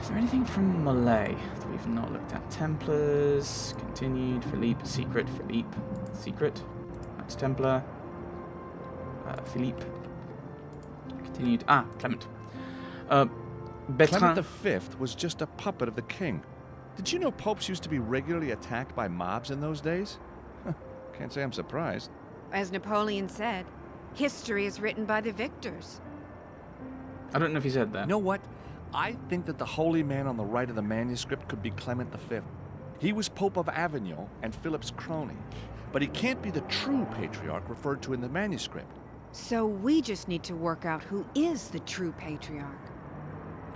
Is there anything from Malay that we've not looked at? Templars, continued, Philippe, secret, Philippe, secret, Knights Templar, Philippe, continued, Clement. Clement V was just a puppet of the king. Did you know popes used to be regularly attacked by mobs in those days? Can't say I'm surprised. As Napoleon said, history is written by the victors. I don't know if he said that. You know what? I think that the holy man on the right of the manuscript could be Clement V. He was Pope of Avignon and Philip's crony. But he can't be the true patriarch referred to in the manuscript. So we just need to work out who is the true patriarch.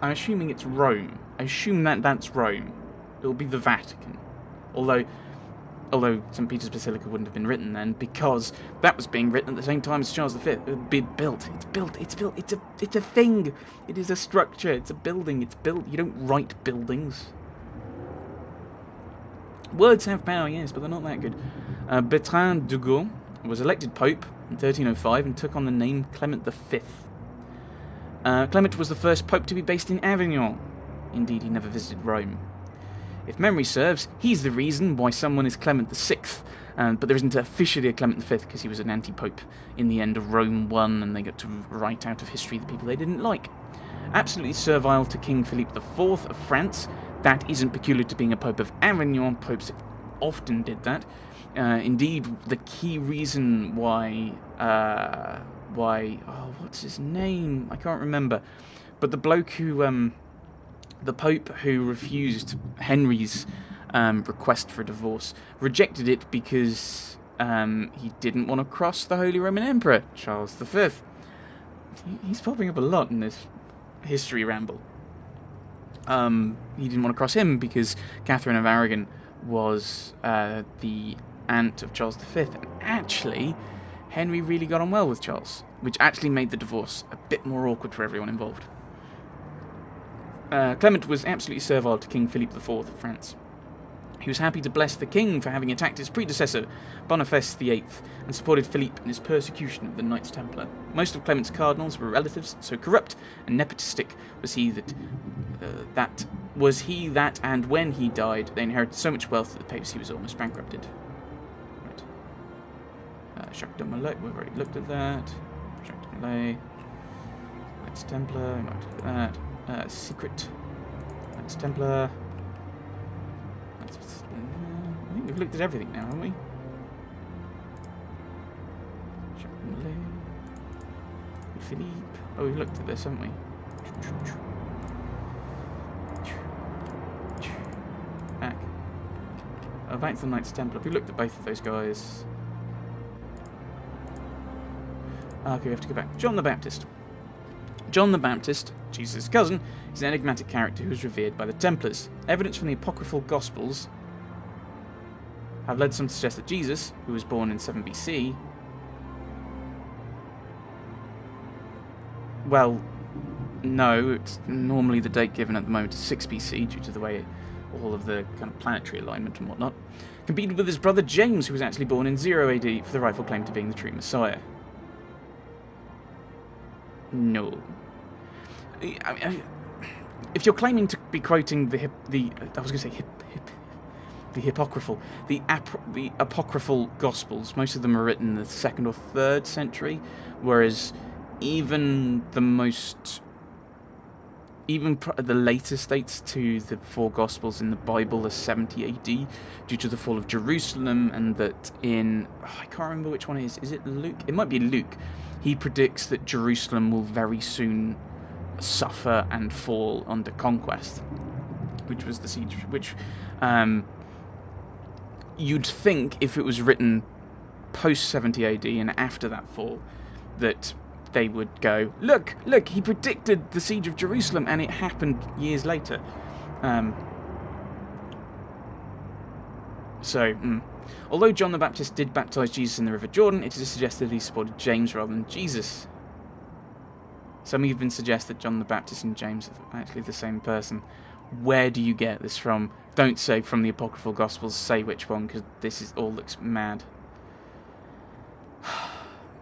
I'm assuming it's Rome. I assume that that's Rome. It'll be the Vatican. Although St. Peter's Basilica wouldn't have been written then, because that was being written at the same time as Charles V. It's built. It's a thing. It is a structure. It's a building. It's built. You don't write buildings. Words have power, yes, but they're not that good. Bertrand Dugo was elected Pope in 1305 and took on the name Clement V. Clement was the first Pope to be based in Avignon. Indeed, he never visited Rome. If memory serves, he's the reason why someone is Clement VI, but there isn't officially a Clement V because he was an anti-pope in the end of Rome won, and they got to write out of history the people they didn't like. Absolutely servile to King Philippe IV of France. That isn't peculiar to being a Pope of Avignon. Popes often did that. Indeed, the key reason why, what's his name? I can't remember. But the bloke who, the Pope who refused Henry's request for a divorce, rejected it because he didn't want to cross the Holy Roman Emperor, Charles V. He's popping up a lot in this history ramble. He didn't want to cross him because Catherine of Aragon was the aunt of Charles V. And actually, Henry really got on well with Charles, which actually made the divorce a bit more awkward for everyone involved. Clement was absolutely servile to King Philippe IV of France. He was happy to bless the king for having attacked his predecessor, Boniface VIII, and supported Philippe in his persecution of the Knights Templar. Most of Clement's cardinals were relatives, so corrupt and nepotistic was he that and when he died, they inherited so much wealth that the papacy was almost bankrupted. Right. Jacques de Molay, we've already looked at that. Jacques de Molay. Knights Templar, we might look at that. Secret. Knights Templar. I think we've looked at everything now, haven't we? Jacques de Molay. Philippe. Oh, we've looked at this, haven't we? Back. Back to the Knights Templar. We looked at both of those guys. Okay, we have to go back. John the Baptist. John the Baptist, Jesus' cousin, is an enigmatic character who is revered by the Templars. Evidence from the apocryphal Gospels have led some to suggest that Jesus, who was born in 7 BC, well, no, it's normally the date given at the moment is 6 BC due to the way all of the kind of planetary alignment and whatnot, competed with his brother James, who was actually born in 0 AD for the rightful claim to being the true Messiah. No. If you're claiming to be quoting the apocryphal Gospels, most of them are written in the 2nd or 3rd century, whereas even the latest dates to the 4 Gospels in the Bible are 70 AD due to the fall of Jerusalem, and that I can't remember which one it is. Is it Luke? It might be Luke. He predicts that Jerusalem will very soon suffer and fall under conquest, which was the siege, which you'd think if it was written post 70 AD and after that fall, that they would go, look, he predicted the siege of Jerusalem, and it happened years later. Although John the Baptist did baptize Jesus in the River Jordan, it is suggested he supported James rather than Jesus. Some even suggest that John the Baptist and James are actually the same person. Where do you get this from? Don't say from the apocryphal Gospels, say which one, because this all looks mad.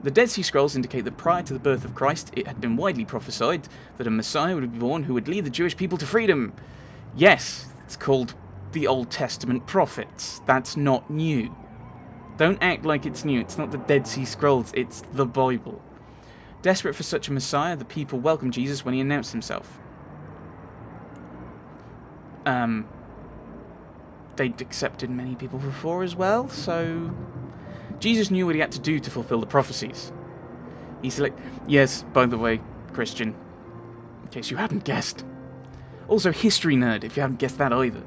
The Dead Sea Scrolls indicate that prior to the birth of Christ, it had been widely prophesied that a Messiah would be born who would lead the Jewish people to freedom. Yes, it's called the Old Testament prophets. That's not new. Don't act like it's new. It's not the Dead Sea Scrolls, it's the Bible. Desperate for such a Messiah, the people welcomed Jesus when he announced himself. They'd accepted many people before as well, so Jesus knew what he had to do to fulfill the prophecies. Yes, by the way, Christian, in case you hadn't guessed. Also, history nerd, if you haven't guessed that either.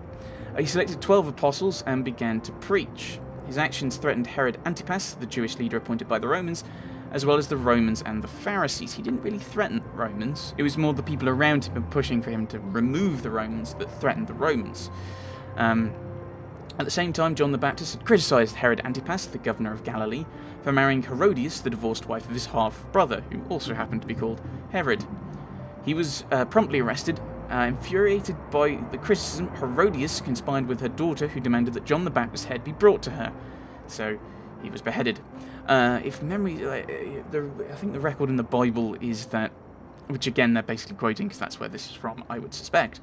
He selected 12 apostles and began to preach. His actions threatened Herod Antipas, the Jewish leader appointed by the Romans, as well as the Romans and the Pharisees. He didn't really threaten the Romans. It was more the people around him pushing for him to remove the Romans that threatened the Romans. At the same time, John the Baptist had criticised Herod Antipas, the governor of Galilee, for marrying Herodias, the divorced wife of his half-brother, who also happened to be called Herod. He was promptly arrested. Infuriated by the criticism, Herodias conspired with her daughter, who demanded that John the Baptist's head be brought to her. So, he was beheaded. If memory... I think the record in the Bible is that... Which, again, they're basically quoting, because that's where this is from, I would suspect.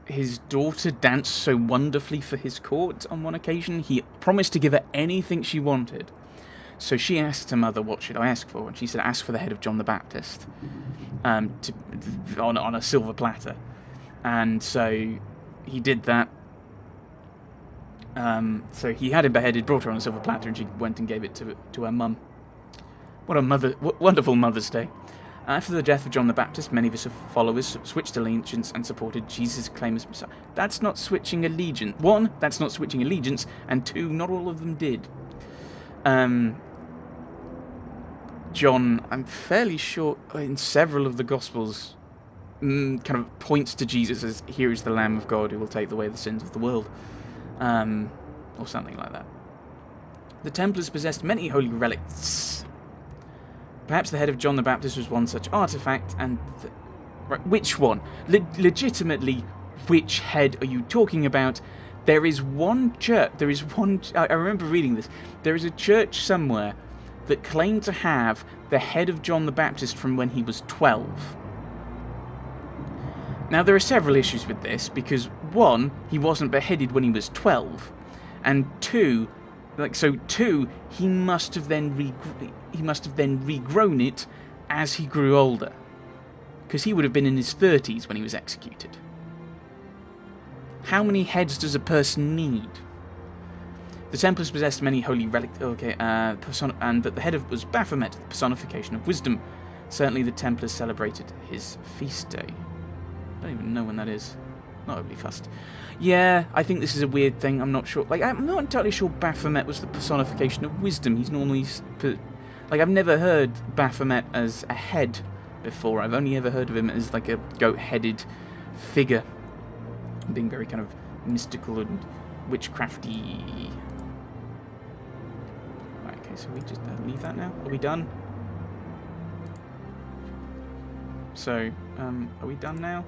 His daughter danced so wonderfully for his court on one occasion, he promised to give her anything she wanted. So she asked her mother, what should I ask for? And she said, ask for the head of John the Baptist on a silver platter. And so he did that. So he had him beheaded, brought her on a silver platter, and she went and gave it to her mum. What a wonderful Mother's Day. After the death of John the Baptist, many of his followers switched allegiance and supported Jesus' claim as Messiah. That's not switching allegiance. One, that's not switching allegiance, and two, not all of them did. John, I'm fairly sure, in several of the Gospels, kind of points to Jesus as, here is the Lamb of God who will take away the sins of the world. Or something like that. The Templars possessed many holy relics. Perhaps the head of John the Baptist was one such artifact, and... Right, which one? Legitimately, which head are you talking about? There is one church, I remember reading this, there is a church somewhere that claimed to have the head of John the Baptist from when he was 12. Now, there are several issues with this, because one, he wasn't beheaded when he was 12, and two, he must have then regrown it as he grew older, because he would have been in his 30s when he was executed. How many heads does a person need? The Templars possessed many holy relics, and that the head was Baphomet, the personification of wisdom. Certainly the Templars celebrated his feast day. I don't even know when that is. Not overly fussed. Yeah, I think this is a weird thing. I'm not sure. I'm not entirely sure Baphomet was the personification of wisdom. He's normally... I've never heard Baphomet as a head before. I've only ever heard of him as, a goat-headed figure. Being very kind of mystical and witchcrafty. Right, okay, so we just leave that now? Are we done? So, are we done now?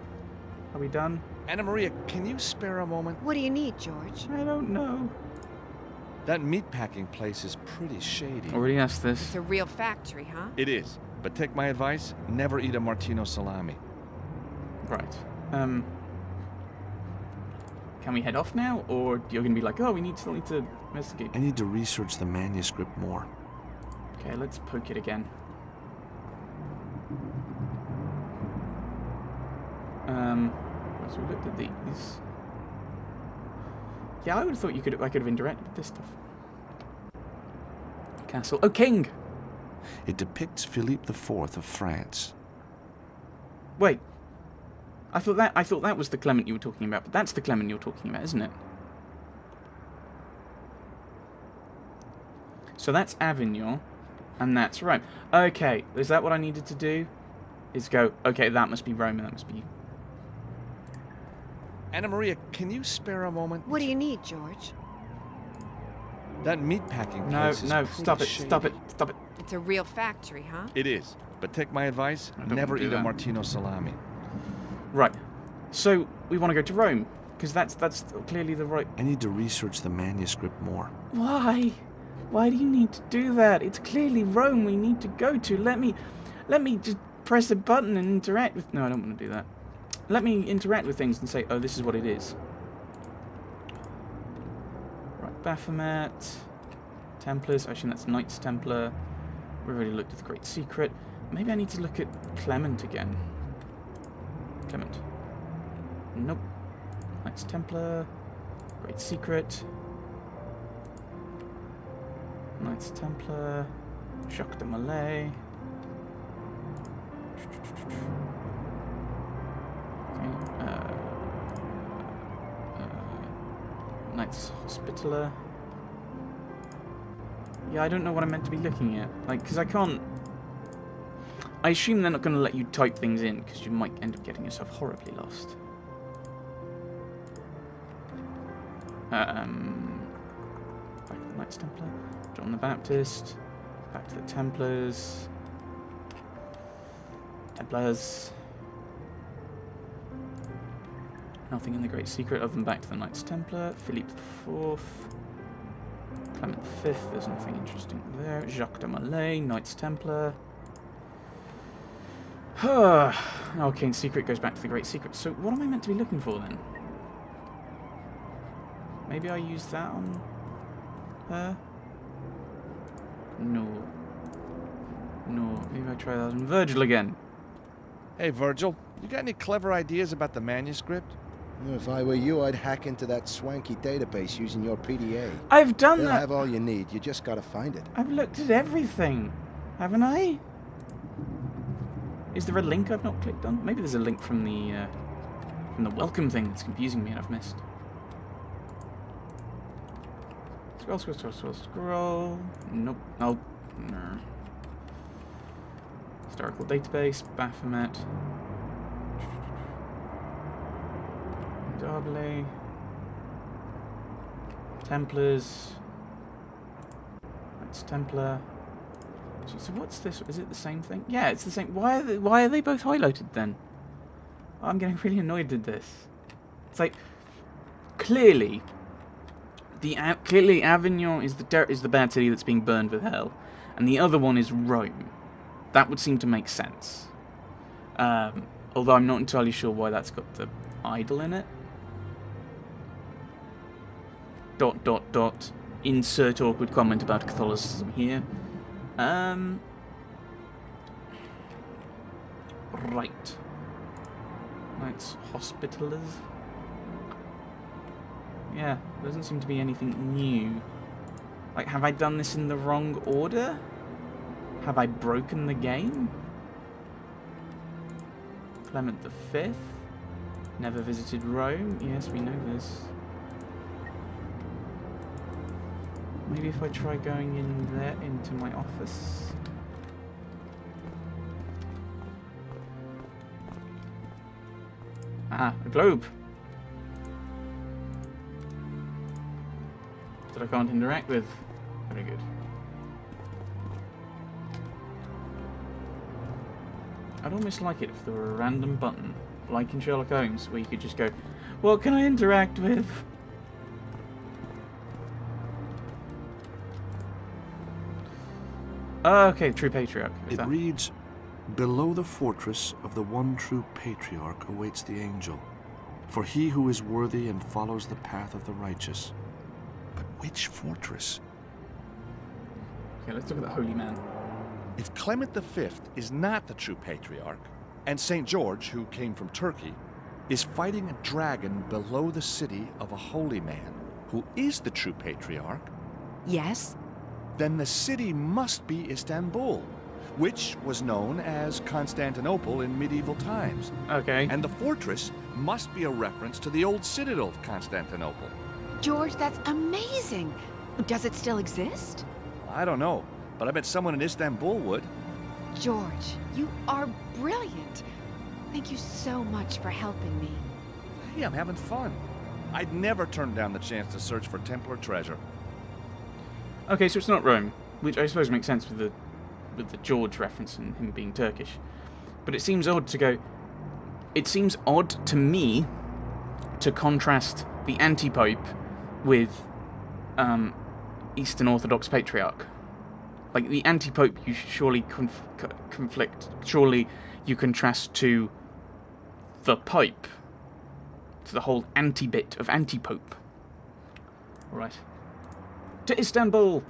Are we done? Anna Maria, can you spare a moment? What do you need, George? I don't know. That meatpacking place is pretty shady. Already asked this. It's a real factory, huh? It is. But take my advice, never eat a Martino salami. Right. Can we head off now? Or you're going to be like, oh, we still need to investigate? I need to research the manuscript more. Okay, let's poke it again. So we looked at these. Yeah, I would have thought I could have interacted with this stuff. Castle. Oh, King! It depicts Philippe IV of France. Wait. I thought that was the Clement you were talking about, but that's the Clement you're talking about, isn't it? So that's Avignon, and that's Rome. Okay, is that what I needed to do? Is go, okay, that must be Rome, and that must be... Anna Maria, can you spare a moment? What do you need, George? That meatpacking place is No, pretty stop it, shady. stop it. It's a real factory, huh? It is. But take my advice, never eat a Martino salami. Right. So, we want to go to Rome, because that's clearly the right... I need to research the manuscript more. Why? Why do you need to do that? It's clearly Rome we need to go to. Let me just press a button and interact with... No, I don't want to do that. Let me interact with things and say, oh, this is what it is. Right, Baphomet. Templars. Actually, that's Knights Templar. We've already looked at the Great Secret. Maybe I need to look at Clement again. Clement. Nope. Knights Templar. Great Secret. Knights Templar. Jacques de Molay. Okay. Knights Hospitaller. Yeah, I don't know what I'm meant to be looking at. Like, because I can't... I assume they're not going to let you type things in, because you might end up getting yourself horribly lost. Back to the Knights Templar. John the Baptist. Back to the Templars. Templars. Nothing in the Great Secret other than back to the Knights Templar. Philippe IV. Clement V. There's nothing interesting there. Jacques de Molay. Knights Templar. Okay, and Secret goes back to the Great Secret. So what am I meant to be looking for then? Maybe I use that on her? No. No. Maybe I try that on Virgil again. Hey, Virgil, you got any clever ideas about the manuscript? If I were you, I'd hack into that swanky database using your PDA. I've done They'll that. have all you need. You just gotta find it. I've looked at everything, haven't I? Is there a link I've not clicked on? Maybe there's a link from the welcome thing that's confusing me and I've missed. Scroll, scroll, scroll, scroll, scroll. Nope. Oh, no. Historical database, Baphomet. Darbley. Templars. That's Templar. So what's this? Is it the same thing? Yeah, it's the same. Why are they both highlighted then? I'm getting really annoyed at this. It's like clearly Avignon is the bad city that's being burned with hell, and the other one is Rome. That would seem to make sense. Although I'm not entirely sure why that's got the idol in it. ... Insert awkward comment about Catholicism here. Right. Knights Hospitallers. Yeah, there doesn't seem to be anything new. Like, have I done this in the wrong order? Have I broken the game? Clement V. Never visited Rome. Yes, we know this. Maybe if I try going in there, into my office. Ah, a globe. That I can't interact with. Very good. I'd almost like it if there were a random button, like in Sherlock Holmes, where you could just go, what can I interact with? Okay, True Patriarch. It reads, below the fortress of the one true patriarch awaits the angel, for he who is worthy and follows the path of the righteous. But which fortress? Okay, let's look at the holy man. If Clement V is not the true patriarch, and St. George, who came from Turkey, is fighting a dragon below the city of a holy man, who is the true patriarch, Yes? then the city must be Istanbul, which was known as Constantinople in medieval times. Okay. And the fortress must be a reference to the old citadel of Constantinople. George, that's amazing. Does it still exist? I don't know, but I bet someone in Istanbul would. George, you are brilliant. Thank you so much for helping me. Hey, I'm having fun. I'd never turn down the chance to search for Templar treasure. Okay, so it's not Rome, which I suppose makes sense with the George reference and him being Turkish. But it seems odd to go... It seems odd to me to contrast the anti-pope with Eastern Orthodox Patriarch. Like, the anti-pope you surely conflict... Surely you contrast to the pope. To the whole anti-bit of anti-pope. Right. To Istanbul!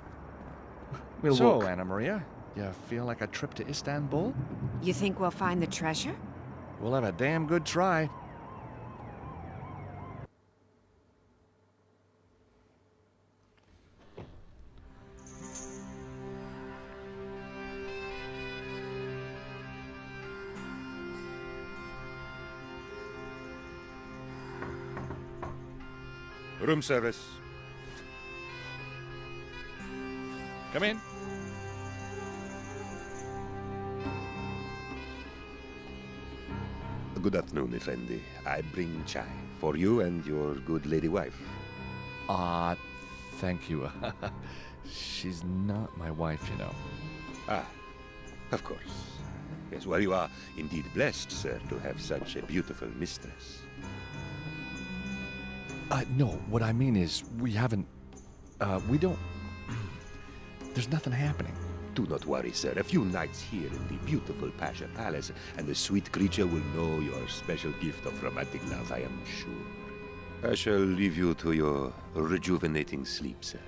We'll So, walk. Anna Maria, you feel like a trip to Istanbul? You think we'll find the treasure? We'll have a damn good try. Room service. Come in. Good afternoon, Effendi. I bring chai for you and your good lady wife. Thank you. She's not my wife, you know. Ah, of course. Yes, well, you are indeed blessed, sir, to have such a beautiful mistress. No, what I mean is, we don't... There's nothing happening. Do not worry, sir. A few nights here in the beautiful Pasha Palace, and the sweet creature will know your special gift of romantic love, I am sure. I shall leave you to your rejuvenating sleep, sir.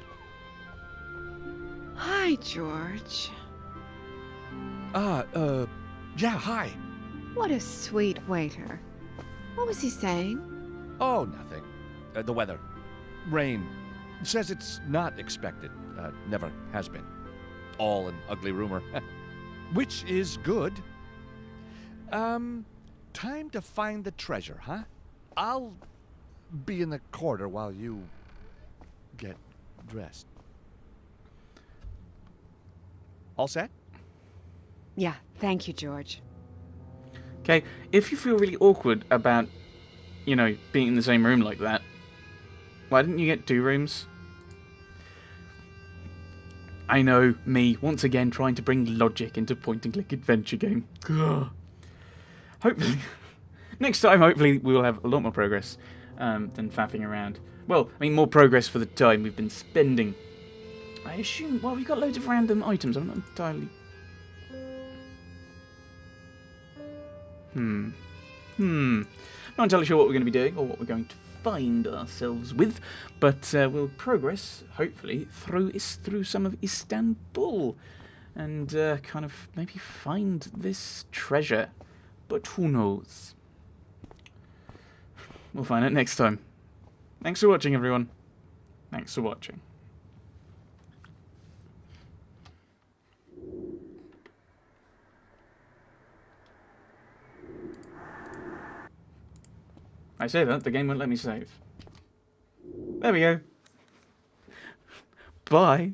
Hi, George. Yeah, hi. What a sweet waiter. What was he saying? Oh, nothing. The weather. Rain. Says it's not expected. Never has been. All an ugly rumor. Which is good. Time to find the treasure, huh? I'll be in the corridor while you get dressed. All set? Yeah, thank you, George. Okay, if you feel really awkward about, you know, being in the same room like that, why didn't you get 2 rooms? I know, me, once again trying to bring logic into point-and-click adventure game. Ugh. Hopefully, next time, hopefully, we will have a lot more progress than faffing around. Well, I mean, more progress for the time we've been spending. I assume, well, we've got loads of random items, I'm not entirely... Not entirely sure what we're going to be doing, or what we're going to find ourselves with, but we'll progress, hopefully, through some of Istanbul, and kind of maybe find this treasure. But who knows? We'll find out next time. Thanks for watching, everyone. Thanks for watching. I say that, the game won't let me save. There we go. Bye.